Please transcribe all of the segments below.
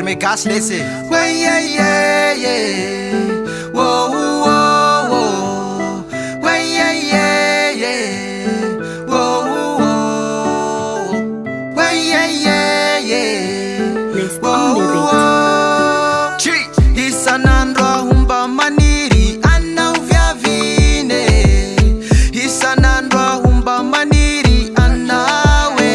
me gas lazy. Way yeah yeah yeah. Whoa whoa whoa. Way yeah yeah yeah. Whoa whoa. Way yeah yeah yeah. Let's on the beat. Chi isanandro humba maniri ana uvyavine. Isanandro humba maniri anawe.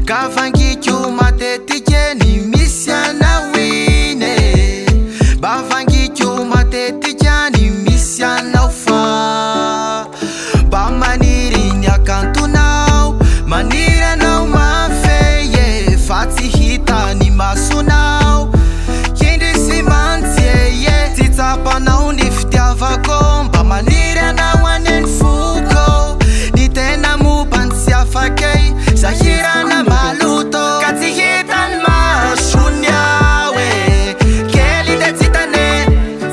Kavangi chuma tetikeni misiana wine. Bavangi chuma tetikeni misiana ufa. Ba maniri nyakantu now. Manira now mafeye. Fati hita ni masu now. Kendi simantie ye. Titapa na uniftiava komba. Manira na wanen fuko. Nitena mubansia fakei. Sahira na maluto. Kati hitan ma shunyawe. Keli de titane.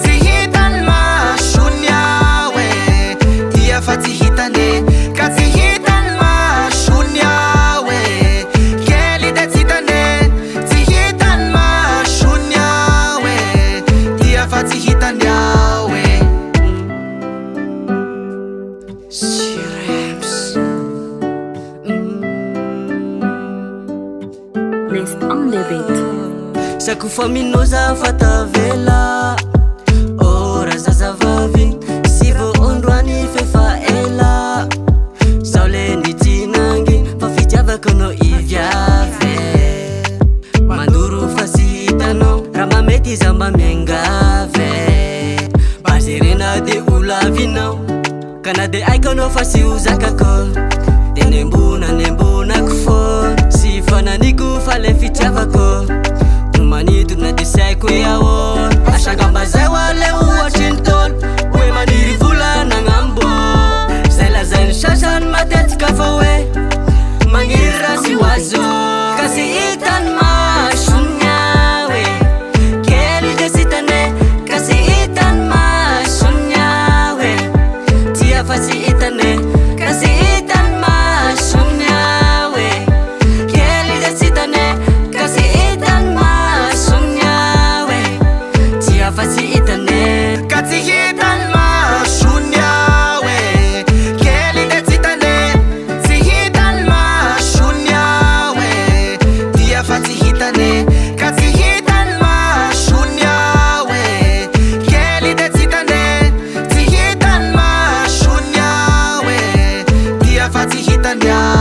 Zihitan ma shunyawe. Tia fati hitane. Kati hitan ma shunyawe. Keli de titane. Zihitan ma shunyawe. Tia fati hitan yawe. Let's on the beat. Sakufa minoza fatavela. Ora zazavavin. Sivo ondwani fefa ela. Saule nditinangi. Fafijava kono ivyave. Manduru fasitano. Ramameti zamba mengave. Basirena de ulavino. Kana de aikono fasi uzakako. Nembuna kufo. Sifana niku fale fichavako. Umanidu na disai kwe yawon. Ashagamba zewa leu Washington. We maniri vula na ngambo. Zela zen shashan matet kafawe. Mangira si wazo. Kasi itan ma shunyawe. Keli de sitane. Kasi itan ma shunyawe. Tia fasi itane. Kasi itan ma shunyawe. Keli de sitane. Kasi itan ma shunyawe. Tia fasi itane. Kati hitan ma shunyawe. Keli de titane. Zihitan ma shunyawe. Tia fati hitane. Kati hitan ma shunyawe. Keli de titane. Zihitan ma shunyawe. Tia fati hitan yawe.